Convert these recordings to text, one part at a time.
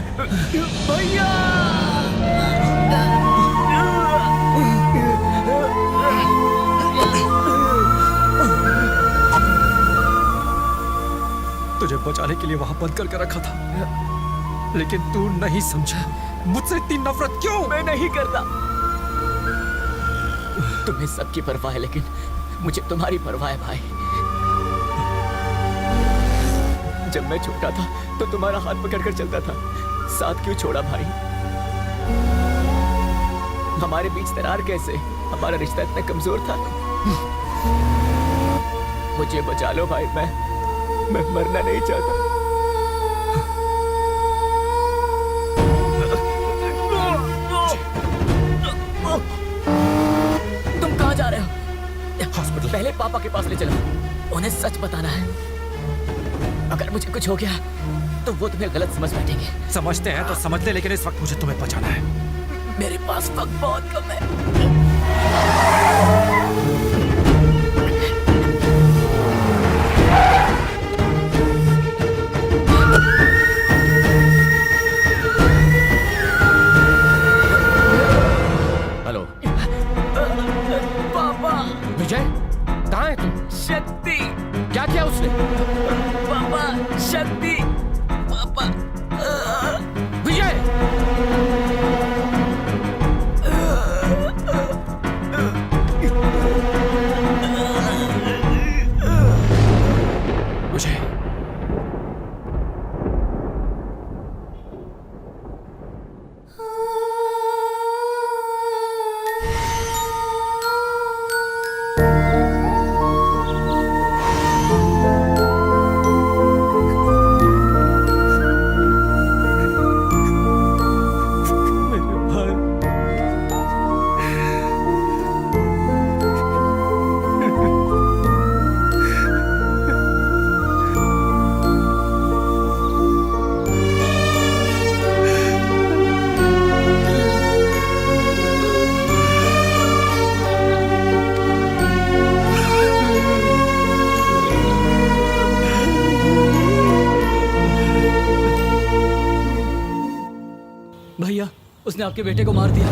भैया। तुझे बचाने के लिए वहां बंद करके रखा था, लेकिन तू नहीं समझा। मुझसे इतनी नफरत क्यों? मैं नहीं करता। तुम्हें सबकी परवाह है, लेकिन मुझे तुम्हारी परवाह है भाई। जब मैं छोटा था तो तुम्हारा हाथ पकड़कर चलता था, साथ क्यों छोड़ा भाई? हमारे बीच दरार कैसे? हमारा रिश्ता इतना कमजोर था। मुझे बचा लो भाई, मैं मरना नहीं चाहता। तुम कहां जा रहे हो? हॉस्पिटल। पहले पापा के पास ले चलो, उन्हें सच बताना है। अगर मुझे कुछ हो गया तो वो तुम्हें गलत समझ बैठेंगे। समझते हैं तो समझ ले, लेकिन इस वक्त मुझे तुम्हें बचाना है। मेरे पास वक्त बहुत कम है। हेलो पापा। विजय, कहाँ है तू? शक्ति। क्या किया उसने? पापा, शक्ति। पापा। विजय! विजय, भैया, उसने आपके बेटे को मार दिया।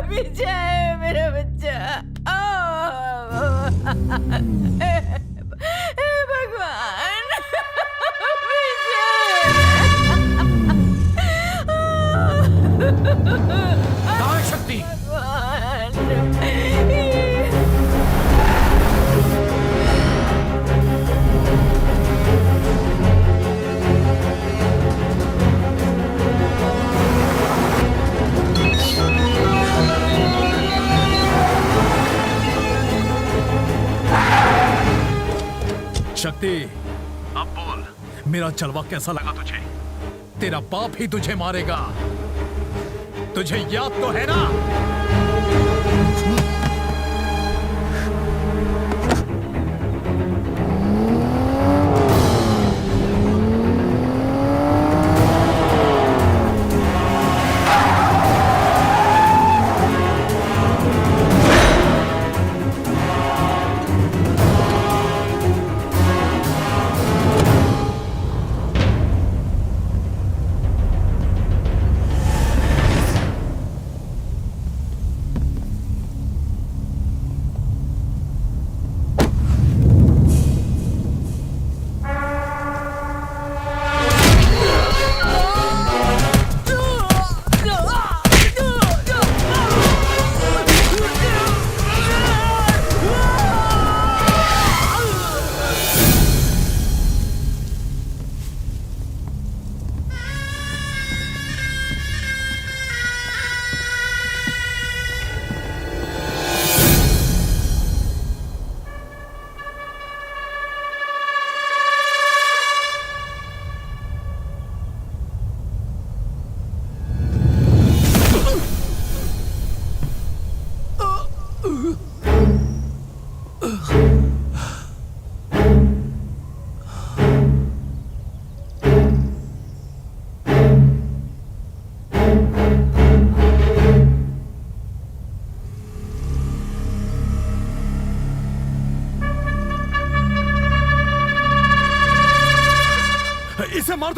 विजय, मेरा बच्चा। हे भगवान। कहाँ है शक्ति? शक्ति, अब बोल, मेरा जलवा कैसा लगा तुझे? तेरा बाप ही तुझे मारेगा, तुझे याद तो है ना?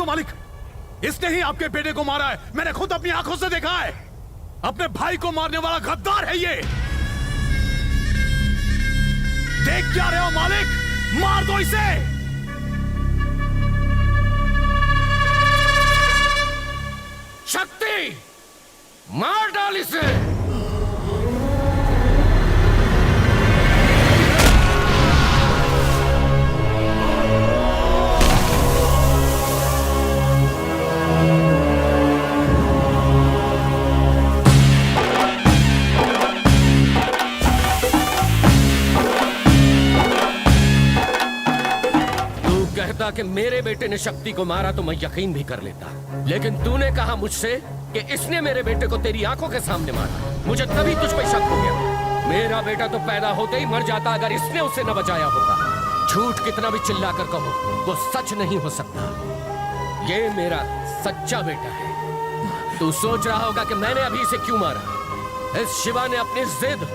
दो मालिक, इसने ही आपके बेटे को मारा है। मैंने खुद अपनी आंखों से देखा है। अपने भाई को मारने वाला गद्दार है ये। देख क्या रहे हो मालिक? मार दो इसे। शक्ति, मार डाल इसे। कि मेरे बेटे ने शक्ति को मारा तो मैं यकीन भी कर लेता, लेकिन तूने कहा मुझसे कि इसने मेरे बेटे को तेरी आंखों के सामने मारा। मुझे तभी तुझ पे शक हो गया। मेरा बेटा तो पैदा होते ही मर जाता अगर इसने उसे न बचाया होता। झूठ कितना भी चिल्लाकर कहो, वो सच नहीं हो सकता। ये मेरा सच्चा बेटा है। तू सोच रहा होगा कि मैंने अभी इसे क्यों मारा। इस शिवा ने अपनी जिद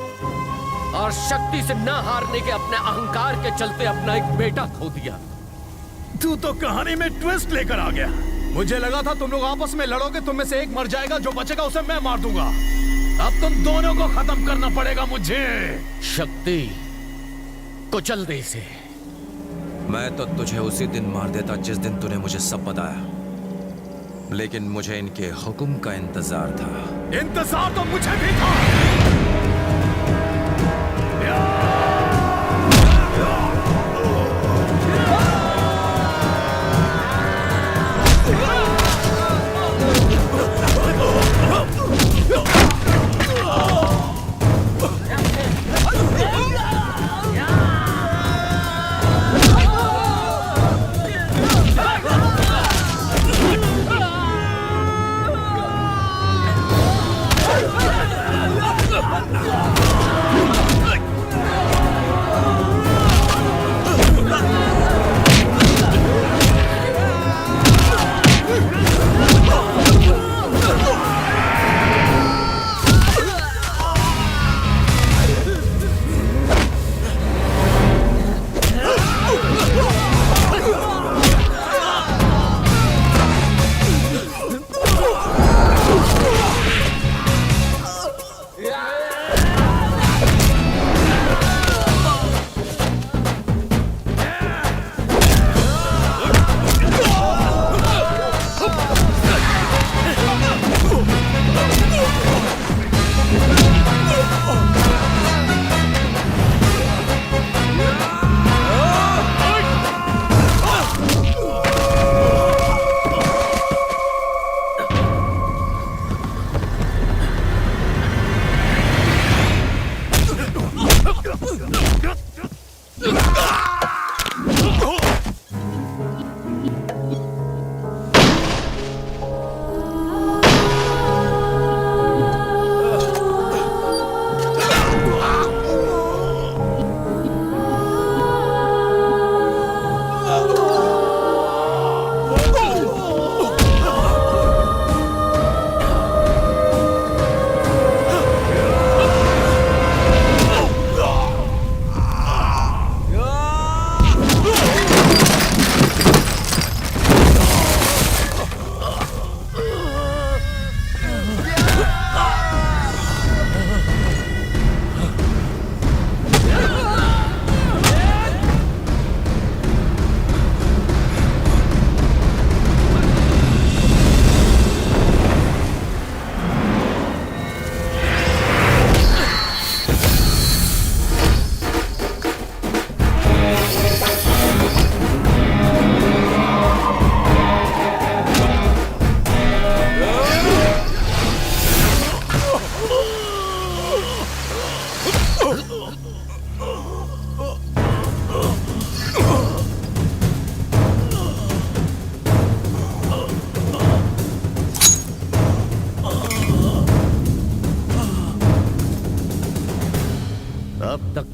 और शक्ति से न हारने के अपने अहंकार के चलते अपना एक बेटा खो दिया। तू तो कहानी में ट्विस्ट लेकर आ गया। मुझे लगा था तुम लोग आपस में लड़ोगे, तुम में से एक मर जाएगा, जो बचेगा उसे मैं मार दूंगा। अब तुम दोनों को खत्म करना पड़ेगा मुझे। शक्ति, कुचल दे इसे। मैं तो तुझे उसी दिन मार देता जिस दिन तूने मुझे सब बताया, लेकिन मुझे इनके हुक्म का इंतजार था। इंतजार तो मुझे भी था।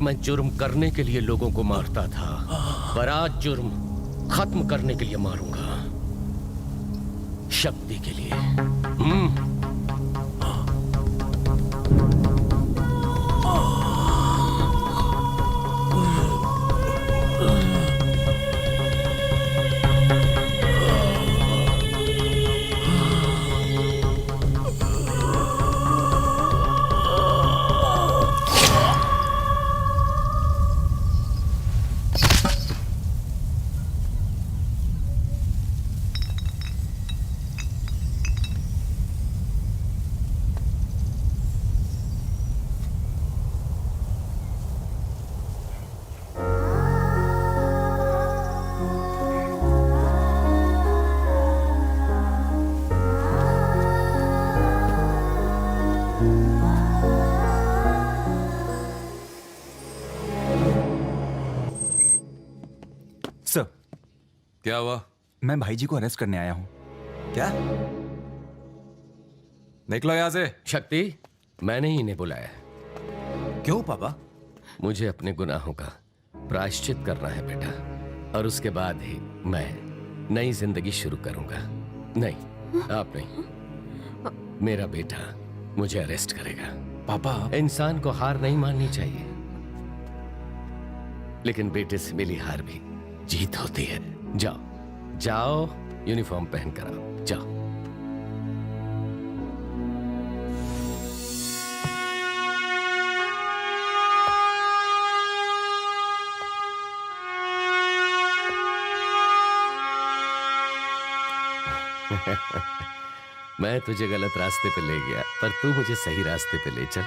मैं जुर्म करने के लिए लोगों को मारता था, पर आज जुर्म खत्म करने के लिए मारूंगा। शक्ति के लिए। क्या हुआ? मैं भाई जी को अरेस्ट करने आया हूँ। क्या? निकलो यहां से। शक्ति, मैंने ही इन्हें बुलाया है। क्यों पापा? मुझे अपने गुनाहों का प्रायश्चित करना है बेटा, और उसके बाद ही मैं नई जिंदगी शुरू करूंगा। नहीं, आप नहीं, मेरा बेटा मुझे अरेस्ट करेगा। पापा इंसान को हार नहीं माननी चाहिए, लेकिन बेटे से मिली हार भी जीत होती है। जाओ जाओ, यूनिफॉर्म पहन कर आओ, जाओ। मैं तुझे गलत रास्ते पे ले गया, पर तू मुझे सही रास्ते पे ले चल।